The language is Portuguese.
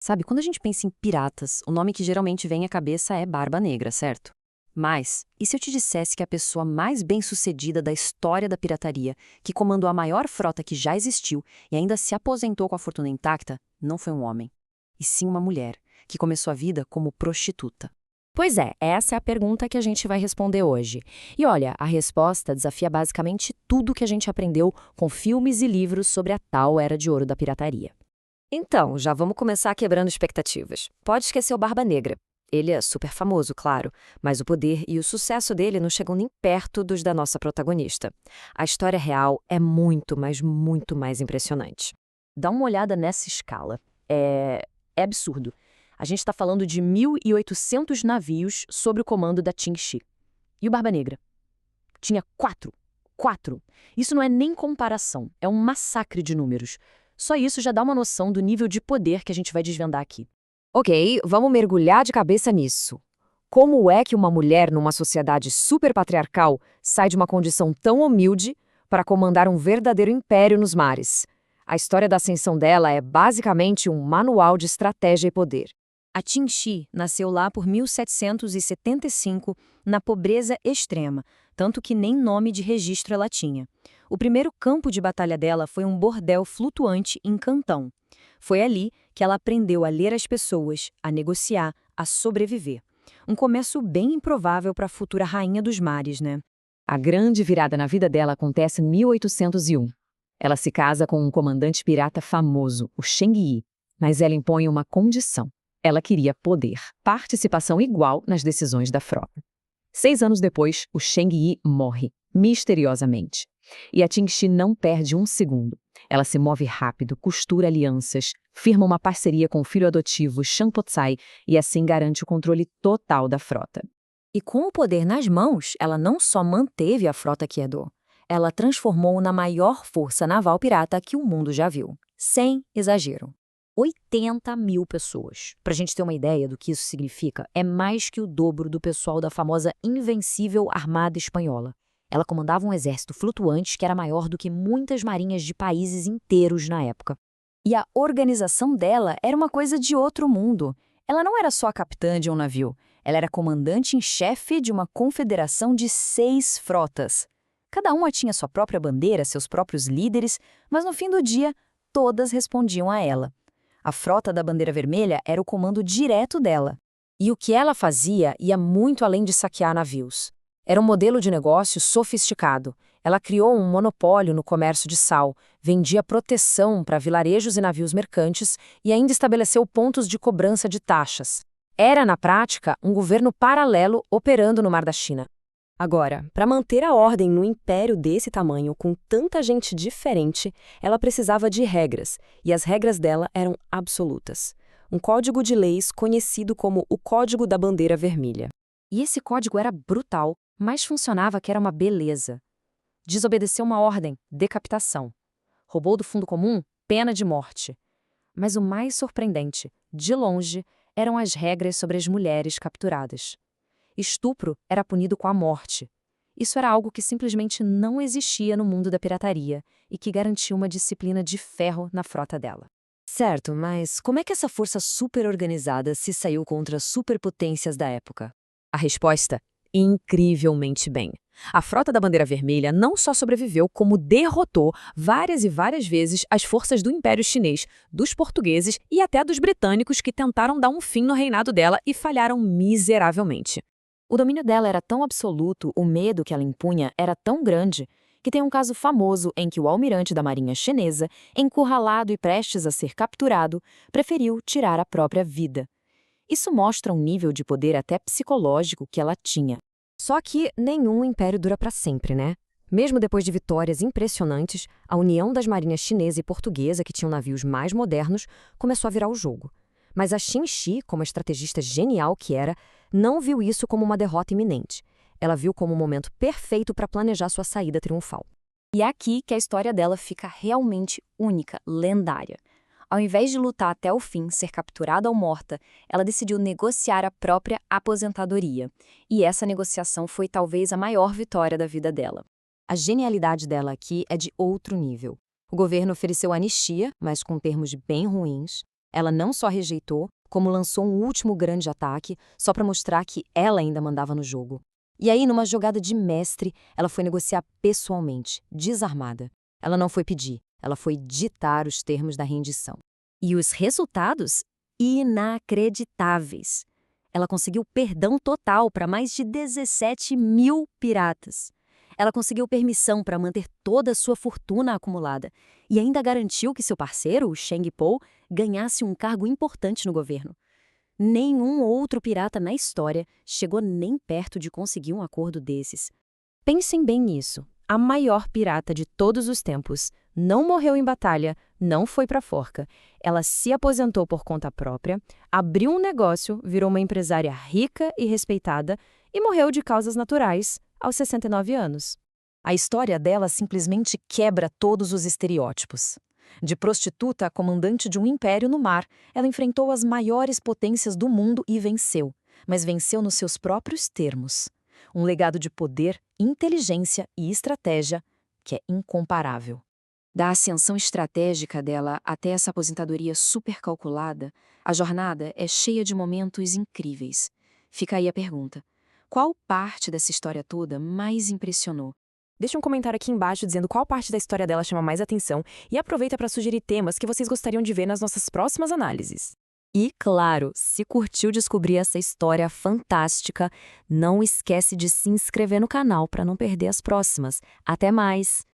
Sabe, quando a gente pensa em piratas, o nome que geralmente vem à cabeça é Barba Negra, certo? Mas, e se eu te dissesse que a pessoa mais bem-sucedida da história da pirataria, que comandou a maior frota que já existiu e ainda se aposentou com a fortuna intacta, não foi um homem, e sim uma mulher, que começou a vida como prostituta? Pois é, essa é a pergunta que a gente vai responder hoje. E olha, a resposta desafia basicamente tudo que a gente aprendeu com filmes e livros sobre a tal era de ouro da pirataria. Então, já vamos começar quebrando expectativas. Pode esquecer o Barba Negra. Ele é super famoso, claro, mas o poder e o sucesso dele não chegam nem perto dos da nossa protagonista. A história real é muito, mas muito mais impressionante. Dá uma olhada nessa escala. É absurdo. A gente está falando de 1.800 navios sob o comando da Qin Shi. E o Barba Negra? Tinha quatro. Quatro. Isso não é nem comparação, é um massacre de números. Só isso já dá uma noção do nível de poder que a gente vai desvendar aqui. Ok, vamos mergulhar de cabeça nisso. Como é que uma mulher numa sociedade super patriarcal sai de uma condição tão humilde para comandar um verdadeiro império nos mares? A história da ascensão dela é basicamente um manual de estratégia e poder. A Qin Shi nasceu lá por 1775, na pobreza extrema, tanto que nem nome de registro ela tinha. O primeiro campo de batalha dela foi um bordel flutuante em Cantão. Foi ali que ela aprendeu a ler as pessoas, a negociar, a sobreviver. Um começo bem improvável para a futura rainha dos mares, né? A grande virada na vida dela acontece em 1801. Ela se casa com um comandante pirata famoso, o Cheng Yi, mas ela impõe uma condição. Ela queria poder, participação igual nas decisões da frota. 6 anos depois, o Cheng Yi morre, misteriosamente. E a Qin Shi não perde um segundo. Ela se move rápido, costura alianças, firma uma parceria com o filho adotivo Shang Po-tsai e assim garante o controle total da frota. E com o poder nas mãos, ela não só manteve a frota que herdou, ela transformou na maior força naval pirata que o mundo já viu. Sem exagero. 80.000 pessoas. Para a gente ter uma ideia do que isso significa, é mais que o dobro do pessoal da famosa Invencível Armada Espanhola. Ela comandava um exército flutuante que era maior do que muitas marinhas de países inteiros na época. E a organização dela era uma coisa de outro mundo. Ela não era só a capitã de um navio, ela era comandante em chefe de uma confederação de 6 frotas. Cada uma tinha sua própria bandeira, seus próprios líderes, mas no fim do dia, todas respondiam a ela. A frota da Bandeira Vermelha era o comando direto dela. E o que ela fazia ia muito além de saquear navios. Era um modelo de negócio sofisticado. Ela criou um monopólio no comércio de sal, vendia proteção para vilarejos e navios mercantes e ainda estabeleceu pontos de cobrança de taxas. Era, na prática, um governo paralelo operando no Mar da China. Agora, para manter a ordem no império desse tamanho, com tanta gente diferente, ela precisava de regras, e as regras dela eram absolutas. Um código de leis conhecido como o Código da Bandeira Vermelha. E esse código era brutal, mas funcionava que era uma beleza. Desobedeceu uma ordem, decapitação. Roubou do fundo comum, pena de morte. Mas o mais surpreendente, de longe, eram as regras sobre as mulheres capturadas. Estupro era punido com a morte. Isso era algo que simplesmente não existia no mundo da pirataria e que garantia uma disciplina de ferro na frota dela. Certo, mas como é que essa força super organizada se saiu contra as superpotências da época? A resposta? Incrivelmente bem. A frota da Bandeira Vermelha não só sobreviveu, como derrotou várias e várias vezes as forças do Império Chinês, dos portugueses e até dos britânicos que tentaram dar um fim no reinado dela e falharam miseravelmente. O domínio dela era tão absoluto, o medo que ela impunha era tão grande, que tem um caso famoso em que o almirante da marinha chinesa, encurralado e prestes a ser capturado, preferiu tirar a própria vida. Isso mostra um nível de poder até psicológico que ela tinha. Só que nenhum império dura para sempre, né? Mesmo depois de vitórias impressionantes, a união das marinhas chinesa e portuguesa, que tinham navios mais modernos, começou a virar o jogo. Mas a Qin Shi, como a estrategista genial que era, não viu isso como uma derrota iminente. Ela viu como um momento perfeito para planejar sua saída triunfal. E é aqui que a história dela fica realmente única, lendária. Ao invés de lutar até o fim, ser capturada ou morta, ela decidiu negociar a própria aposentadoria. E essa negociação foi talvez a maior vitória da vida dela. A genialidade dela aqui é de outro nível. O governo ofereceu anistia, mas com termos bem ruins. Ela não só rejeitou, como lançou um último grande ataque, só para mostrar que ela ainda mandava no jogo. E aí, numa jogada de mestre, ela foi negociar pessoalmente, desarmada. Ela não foi pedir, ela foi ditar os termos da rendição. E os resultados? Inacreditáveis. Ela conseguiu perdão total para mais de 17 mil piratas. Ela conseguiu permissão para manter toda a sua fortuna acumulada e ainda garantiu que seu parceiro, o Cheng Po, ganhasse um cargo importante no governo. Nenhum outro pirata na história chegou nem perto de conseguir um acordo desses. Pensem bem nisso. A maior pirata de todos os tempos não morreu em batalha, não foi para a forca. Ela se aposentou por conta própria, abriu um negócio, virou uma empresária rica e respeitada e morreu de causas naturais aos 69 anos. A história dela simplesmente quebra todos os estereótipos. De prostituta a comandante de um império no mar, ela enfrentou as maiores potências do mundo e venceu, mas venceu nos seus próprios termos. Um legado de poder, inteligência e estratégia que é incomparável. Da ascensão estratégica dela até essa aposentadoria super calculada, a jornada é cheia de momentos incríveis. Fica aí a pergunta: qual parte dessa história toda mais impressionou? Deixe um comentário aqui embaixo dizendo qual parte da história dela chama mais atenção e aproveita para sugerir temas que vocês gostariam de ver nas nossas próximas análises. E, claro, se curtiu descobrir essa história fantástica, não esquece de se inscrever no canal para não perder as próximas. Até mais!